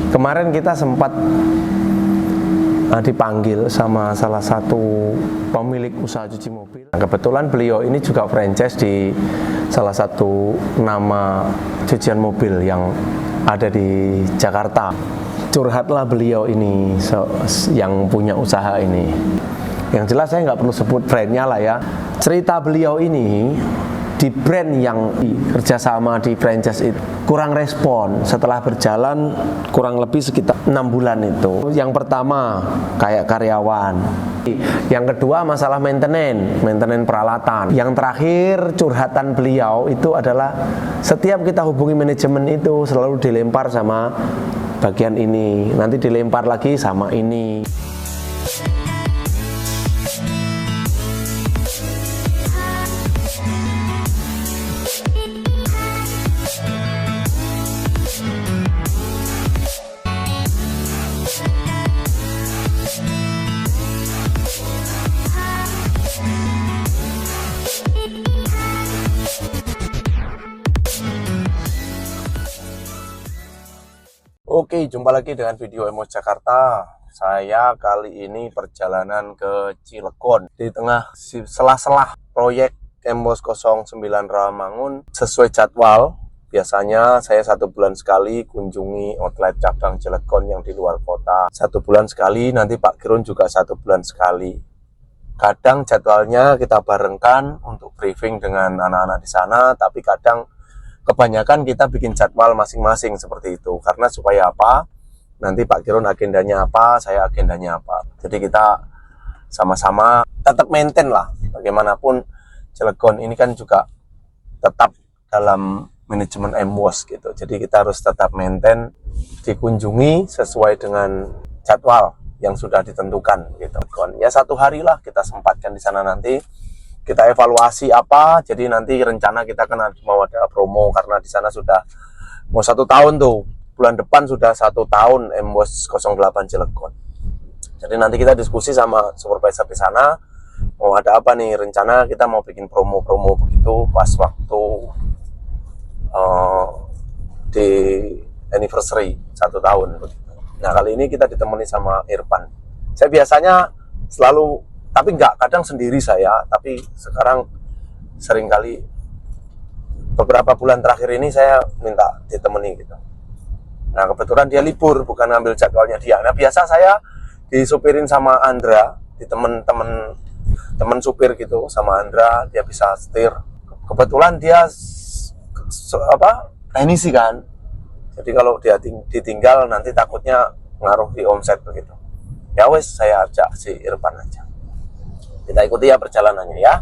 Kemarin kita sempat dipanggil sama salah satu pemilik usaha cuci mobil. Kebetulan beliau ini juga franchise di salah satu nama cucian mobil yang ada di Jakarta. Curhatlah beliau ini yang punya usaha ini. Yang jelas saya nggak perlu sebut brandnya lah ya. Cerita beliau ini di brand yang kerjasama di franchise itu kurang respon setelah berjalan kurang lebih sekitar 6 bulan itu. Yang pertama kayak karyawan, yang kedua masalah maintenance peralatan, yang terakhir curhatan beliau itu adalah setiap kita hubungi manajemen itu selalu dilempar sama bagian ini, nanti dilempar lagi sama ini. Oke, jumpa lagi dengan video Emos Jakarta. Saya kali ini perjalanan ke Cilegon. Di tengah sela-sela proyek Emos 09 Rawamangun sesuai jadwal. Biasanya saya 1 bulan sekali kunjungi outlet cabang Cilegon yang di luar kota. 1 bulan sekali, nanti Pak Kirun juga 1 bulan sekali. Kadang jadwalnya kita barengkan untuk briefing dengan anak-anak di sana, tapi kadang kebanyakan kita bikin jadwal masing-masing seperti itu. Karena supaya apa? Nanti Pak Kirun agendanya apa, saya agendanya apa. Jadi kita sama-sama tetap maintain lah. Bagaimanapun Cilegon ini kan juga tetap dalam manajemen Emos gitu. Jadi kita harus tetap maintain, dikunjungi sesuai dengan jadwal yang sudah ditentukan gitu. Ya 1 hari lah kita sempatkan di sana nanti. Kita evaluasi apa, jadi nanti rencana kita kan mau ada promo karena di sana sudah mau 1 tahun tuh, bulan depan sudah 1 tahun Emos 08 Cilegon. Jadi nanti kita diskusi sama supervisor di sana, mau ada apa nih, rencana kita mau bikin promo-promo begitu pas waktu di anniversary 1 tahun begitu. Nah kali ini kita ditemani sama Irfan. Saya biasanya selalu, tapi enggak, kadang sendiri saya, tapi sekarang seringkali beberapa bulan terakhir ini saya minta ditemani gitu. Nah kebetulan dia libur, bukan ngambil jadwalnya dia. Nah biasa saya disupirin sama Andra, di temen supir gitu sama Andra, dia bisa setir. Kebetulan dia teknisi kan, jadi kalau dia ditinggal nanti takutnya ngaruh di omset begitu. Ya wes, saya ajak si Irfan aja. Kita ikuti ya perjalanannya ya.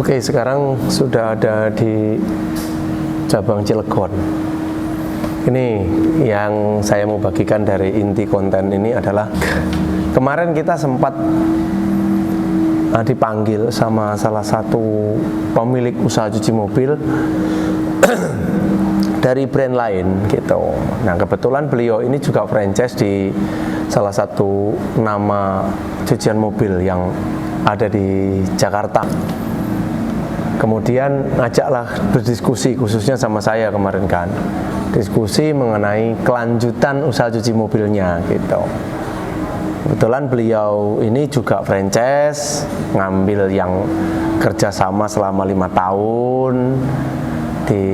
Oke, sekarang sudah ada di cabang Cilegon. Ini yang saya mau bagikan, dari inti konten ini adalah kemarin kita sempat dipanggil sama salah satu pemilik usaha cuci mobil. Kebetulan beliau ini juga franchise di salah satu nama cucian mobil yang ada di Jakarta. Curhatlah beliau ini di brand yang kerjasama di franchise itu kurang respon setelah berjalan kurang lebih sekitar 6 bulan itu. Yang pertama kayak karyawan, yang kedua masalah maintenance peralatan, yang terakhir curhatan beliau itu adalah setiap kita hubungi manajemen itu selalu dilempar sama bagian ini, nanti dilempar lagi sama ini. dipanggil sama salah satu pemilik usaha cuci mobil dari brand lain gitu. Nah kebetulan beliau ini juga franchise di salah satu nama cucian mobil yang ada di Jakarta. Kemudian ngajaklah berdiskusi khususnya sama saya kemarin kan, diskusi mengenai kelanjutan usaha cuci mobilnya gitu. Kebetulan beliau ini juga franchise, ngambil yang kerjasama selama 5 tahun di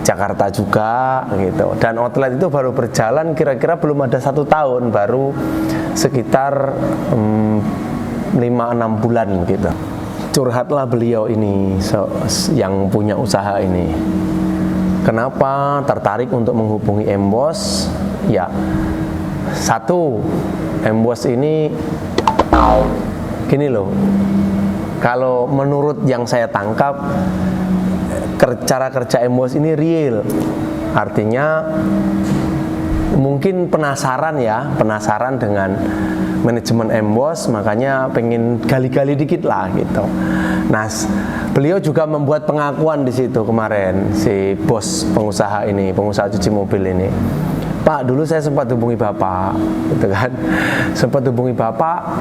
Jakarta juga gitu. Dan outlet itu baru berjalan kira-kira belum ada 1 tahun, baru sekitar 5-6 bulan gitu. Curhatlah beliau ini yang punya usaha ini. Kenapa tertarik untuk menghubungi Embos? Ya, satu, Embos ini gini loh, kalau menurut yang saya tangkap cara kerja Embos ini real, artinya mungkin penasaran dengan manajemen Embos, makanya pengen gali-gali dikit lah gitu. Nah, beliau juga membuat pengakuan di situ kemarin, si bos pengusaha cuci mobil ini. Pak, dulu saya sempat hubungi Bapak, gitu kan. Sempat hubungi Bapak,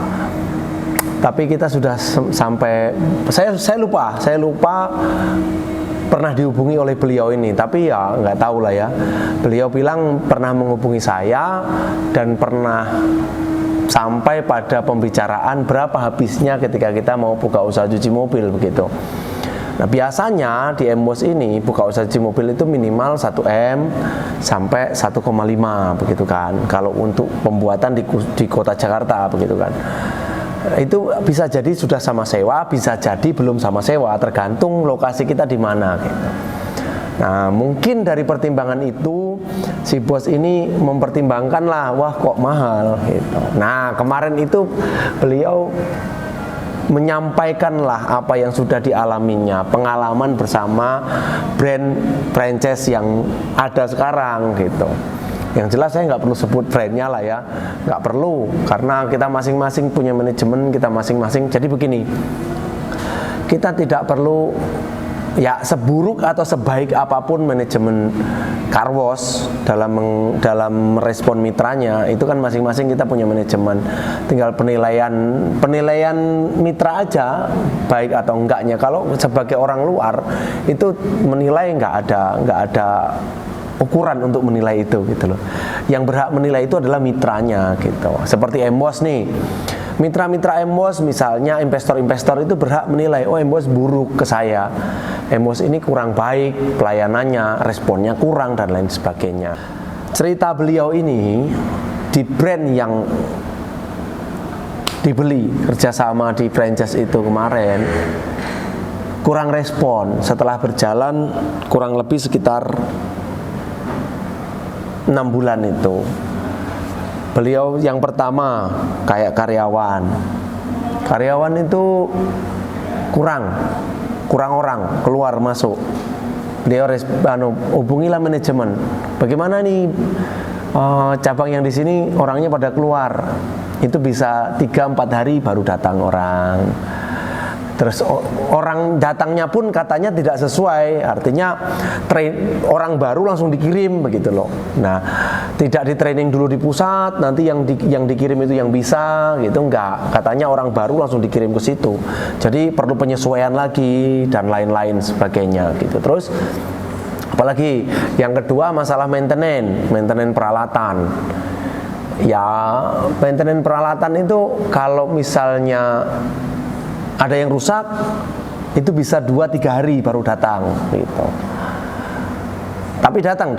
tapi kita sudah sampai, saya lupa pernah dihubungi oleh beliau ini, tapi ya nggak tahu lah ya. Beliau bilang pernah menghubungi saya dan pernah sampai pada pembicaraan berapa habisnya ketika kita mau buka usaha cuci mobil begitu. Nah biasanya di Embos ini buka usaha cuci mobil itu minimal 1M sampai 1,5 begitu kan. Kalau untuk pembuatan di kota Jakarta begitu kan. Itu bisa jadi sudah sama sewa, bisa jadi belum sama sewa, tergantung lokasi kita di mana gitu. Nah mungkin dari pertimbangan itu si bos ini mempertimbangkan lah, wah kok mahal gitu. Nah kemarin itu beliau menyampaikanlah apa yang sudah dialaminya, pengalaman bersama brand franchise yang ada sekarang gitu. Yang jelas saya nggak perlu sebut brandnya lah ya, nggak perlu, karena kita masing-masing punya manajemen kita masing-masing. Jadi begini, kita tidak perlu ya seburuk atau sebaik apapun manajemen car wash dalam merespon mitranya, itu kan masing-masing kita punya manajemen. Tinggal penilaian mitra aja baik atau enggaknya. Kalau sebagai orang luar itu menilai nggak ada ukuran untuk menilai itu gitu loh. Yang berhak menilai itu adalah mitranya gitu. Seperti Embos nih. Mitra-mitra Embos misalnya investor-investor itu berhak menilai, oh Embos buruk ke saya, Embos ini kurang baik pelayanannya, responnya kurang dan lain sebagainya. Cerita beliau ini di brand yang dibeli kerjasama di franchise itu kemarin kurang respon. Setelah berjalan kurang lebih sekitar 6 bulan itu, beliau yang pertama kayak karyawan itu kurang orang keluar masuk. Beliau hubungilah manajemen, bagaimana nih cabang yang di sini orangnya pada keluar, itu bisa 3-4 hari baru datang orang. Terus orang datangnya pun katanya tidak sesuai, artinya orang baru langsung dikirim begitu loh. Nah, tidak di training dulu di pusat, nanti yang dikirim itu yang bisa gitu, enggak. Katanya orang baru langsung dikirim ke situ. Jadi perlu penyesuaian lagi dan lain-lain sebagainya gitu. Terus apalagi yang kedua masalah maintenance peralatan. Ya, maintenance peralatan itu kalau misalnya ada yang rusak itu bisa 2-3 hari baru datang gitu. Tapi datang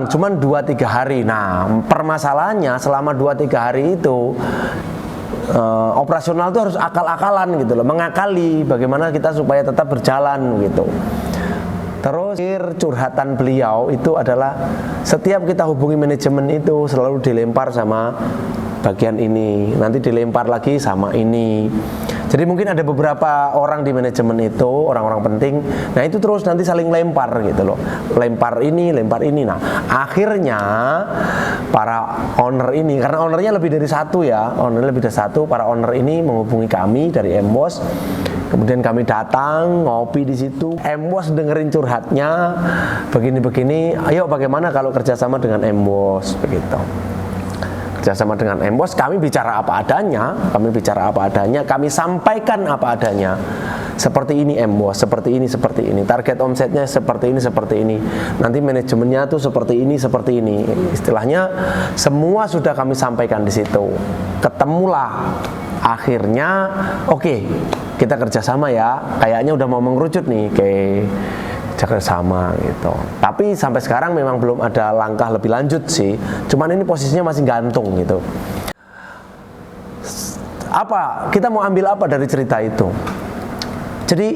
cuman 2-3 hari. Nah permasalahannya selama 2-3 hari itu operasional itu harus akal-akalan gitu loh, mengakali bagaimana kita supaya tetap berjalan gitu. Terus curhatan beliau itu adalah setiap kita hubungi manajemen itu selalu dilempar sama bagian ini, nanti dilempar lagi sama ini. Jadi mungkin ada beberapa orang di manajemen itu, orang-orang penting. Nah itu terus nanti saling lempar gitu loh. Lempar ini, lempar ini. Nah akhirnya para owner ini, karena ownernya lebih dari satu ya, ownernya lebih dari satu, para owner ini menghubungi kami dari Embos. Kemudian kami datang, ngopi di situ. Embos dengerin curhatnya, begini-begini. Ayo bagaimana kalau kerjasama dengan Embos, begitu. Kerjasama dengan Embos, kami bicara apa adanya, kami sampaikan apa adanya. Seperti ini Embos, seperti ini. Target omsetnya seperti ini. Nanti manajemennya tuh seperti ini. Istilahnya semua sudah kami sampaikan di situ. Ketemulah akhirnya, oke, kita kerjasama ya. Kayaknya udah mau mengerucut nih, kerjasama gitu. Tapi sampai sekarang memang belum ada langkah lebih lanjut sih. Cuman ini posisinya masih gantung gitu. Kita mau ambil apa dari cerita itu? Jadi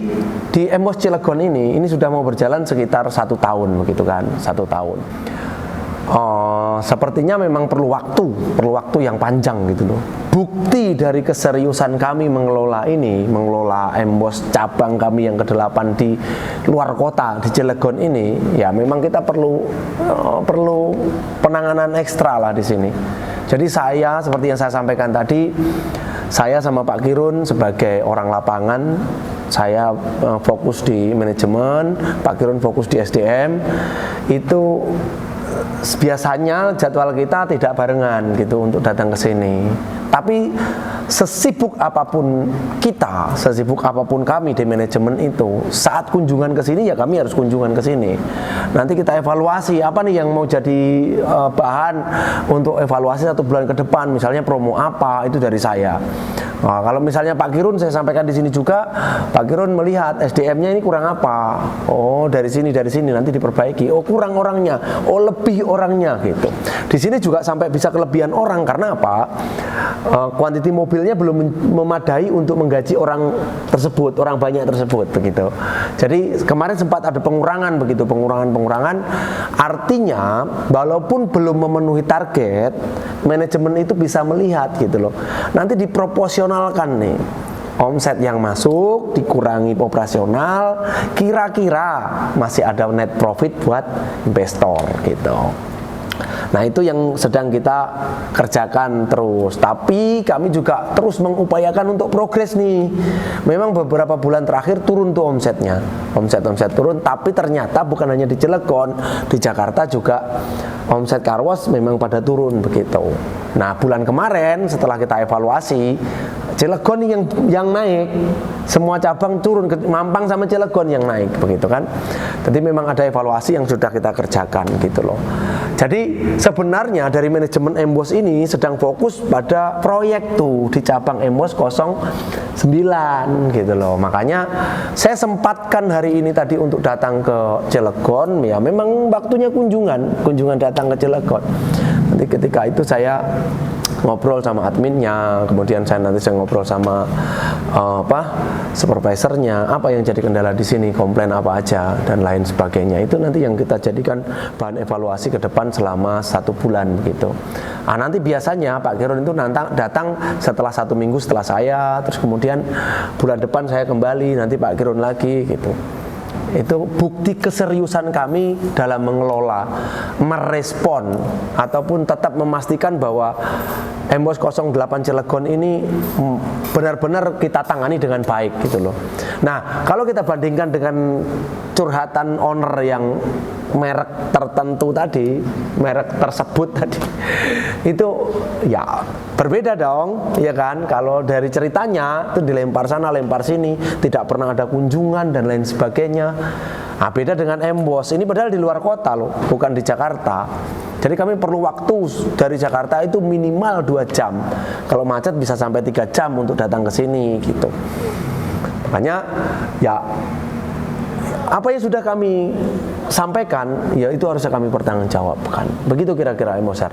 di Embos Cilegon ini sudah mau berjalan sekitar 1 tahun begitu kan, 1 tahun. Sepertinya memang perlu waktu yang panjang gitu loh. Bukti dari keseriusan kami mengelola Embos cabang kami yang ke-8 di luar kota di Cilegon ini, ya memang kita perlu penanganan ekstra lah di sini. Jadi saya, seperti yang saya sampaikan tadi, saya sama Pak Kirun sebagai orang lapangan, saya fokus di manajemen, Pak Kirun fokus di SDM. Itu biasanya jadwal kita tidak barengan gitu untuk datang ke sini. Tapi sesibuk apapun kami di manajemen itu, saat kunjungan ke sini ya kami harus kunjungan ke sini. Nanti kita evaluasi apa nih yang mau jadi bahan untuk evaluasi 1 bulan ke depan, misalnya promo apa, itu dari saya. Nah, kalau misalnya Pak Kirun saya sampaikan di sini juga, Pak Kirun melihat SDM-nya ini kurang apa. Oh, dari sini nanti diperbaiki. Oh, kurang orangnya. Oh, lebih orangnya gitu. Di sini juga sampai bisa kelebihan orang karena apa? Kuantiti mobilnya belum memadai untuk menggaji orang banyak tersebut begitu. Jadi kemarin sempat ada pengurangan begitu, pengurangan. Artinya walaupun belum memenuhi target, manajemen itu bisa melihat gitu loh. Nanti diproporsionalkan nih. Omset yang masuk dikurangi operasional, kira-kira masih ada net profit buat investor gitu. Nah itu yang sedang kita kerjakan terus. Tapi kami juga terus mengupayakan untuk progres nih. Memang beberapa bulan terakhir turun tuh omsetnya, omset turun. Tapi ternyata bukan hanya di Cilegon, di Jakarta juga omset car wash memang pada turun begitu. Nah bulan kemarin setelah kita evaluasi, Cilegon yang naik, semua cabang turun, Mampang sama Cilegon yang naik begitu kan. Jadi memang ada evaluasi yang sudah kita kerjakan gitu loh. Jadi sebenarnya dari manajemen Embos ini sedang fokus pada proyek tuh di cabang Embos 09 gitu loh. Makanya saya sempatkan hari ini tadi untuk datang ke Cilegon. Ya memang waktunya kunjungan datang ke Cilegon. Nanti ketika itu saya ngobrol sama adminnya, kemudian saya ngobrol sama supervisornya, apa yang jadi kendala di sini, komplain apa aja dan lain sebagainya. Itu nanti yang kita jadikan bahan evaluasi ke depan selama 1 bulan gitu. Nah, nanti biasanya Pak Kirun itu datang setelah 1 minggu setelah saya, terus kemudian bulan depan saya kembali, nanti Pak Kirun lagi gitu. Itu bukti keseriusan kami dalam mengelola, merespon ataupun tetap memastikan bahwa Embos 08 Cilegon ini benar-benar kita tangani dengan baik gitu loh. Nah, kalau kita bandingkan dengan curhatan owner yang merek tertentu tadi, merek tersebut tadi, itu ya berbeda dong, ya kan? Kalau dari ceritanya itu dilempar sana, lempar sini, tidak pernah ada kunjungan dan lain sebagainya. Nah, beda dengan Embos, ini padahal di luar kota loh, bukan di Jakarta. Jadi kami perlu waktu dari Jakarta itu minimal 2 jam. Kalau macet bisa sampai 3 jam untuk datang ke sini gitu. Makanya ya apa yang sudah kami sampaikan ya itu harus kami pertanggungjawabkan. Begitu kira-kira Embosar.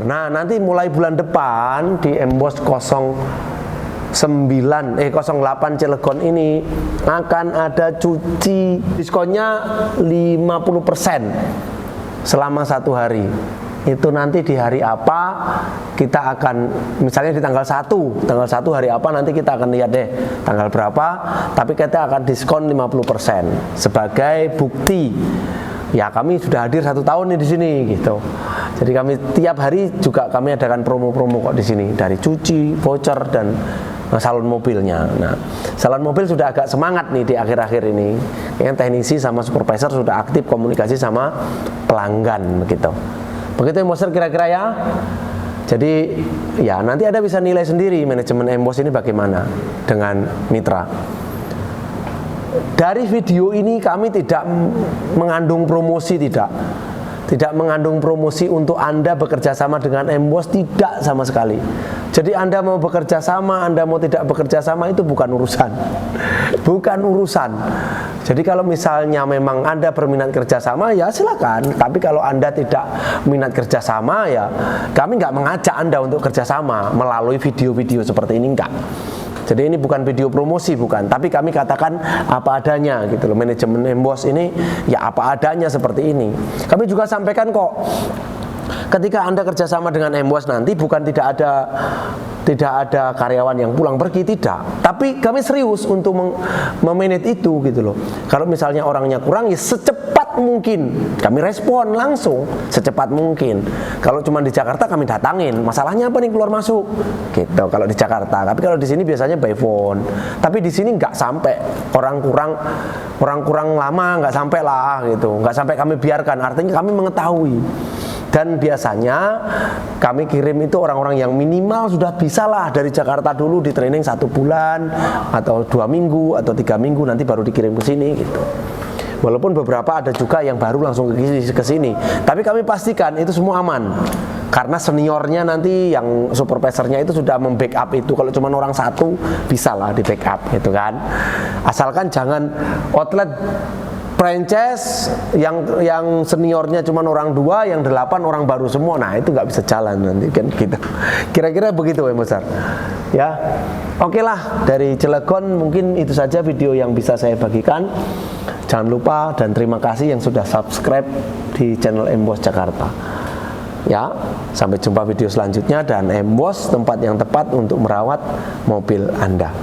Nah, nanti mulai bulan depan di Embos 08 Cilegon ini akan ada cuci diskonnya 50% selama 1 hari. itu nanti di hari apa kita akan, misalnya di tanggal 1 hari apa nanti kita akan lihat deh tanggal berapa, tapi kita akan diskon 50% sebagai bukti ya kami sudah hadir 1 tahun nih di sini gitu. Jadi kami tiap hari juga kami adakan promo-promo kok di sini, dari cuci, voucher, dan salon mobilnya. Nah, salon mobil sudah agak semangat nih di akhir-akhir ini. Yang teknisi sama supervisor sudah aktif komunikasi sama pelanggan gitu. Begitu Embosser kira-kira ya. Jadi ya nanti Anda bisa nilai sendiri manajemen Embos ini bagaimana dengan mitra. Dari video ini kami tidak mengandung promosi, tidak mengandung promosi untuk Anda bekerja sama dengan Embos, tidak sama sekali. Jadi Anda mau bekerja sama, Anda mau tidak bekerja sama itu bukan urusan. Bukan urusan. Jadi kalau misalnya memang Anda berminat kerjasama ya silakan. Tapi kalau Anda tidak minat kerjasama ya kami nggak mengajak Anda untuk kerjasama melalui video-video seperti ini, enggak. Jadi ini bukan video promosi, bukan. Tapi kami katakan apa adanya gitu loh. Manajemen Embos ini ya apa adanya seperti ini. Kami juga sampaikan kok, ketika Anda kerjasama dengan Embos nanti bukan tidak ada karyawan yang pulang pergi, tidak. Tapi kami serius untuk memanage itu gitu loh. Kalau misalnya orangnya kurang ya secepat mungkin kami respon langsung secepat mungkin. Kalau cuma di Jakarta kami datangin, masalahnya apa nih keluar masuk gitu kalau di Jakarta. Tapi kalau di sini biasanya by phone. Tapi di sini nggak sampai orang kurang lama, nggak sampai lah gitu, nggak sampai kami biarkan. Artinya kami mengetahui. Dan biasanya kami kirim itu orang-orang yang minimal sudah bisa lah dari Jakarta dulu di training 1 bulan atau 2 minggu atau 3 minggu nanti baru dikirim ke sini gitu. Walaupun beberapa ada juga yang baru langsung ke sini. Tapi kami pastikan itu semua aman. Karena seniornya nanti yang supervisornya itu sudah membackup itu. Kalau cuma orang 1 bisa lah di backup gitu kan. Asalkan jangan outlet franchise yang seniornya cuma orang 2, yang 8 orang baru semua. Nah itu nggak bisa jalan nanti kan gitu. Kira-kira begitu Embosser ya. Oke lah, dari Cilegon mungkin itu saja video yang bisa saya bagikan. Jangan lupa dan terima kasih yang sudah subscribe di channel Embos Jakarta ya. Sampai jumpa video selanjutnya, dan Embos tempat yang tepat untuk merawat mobil Anda.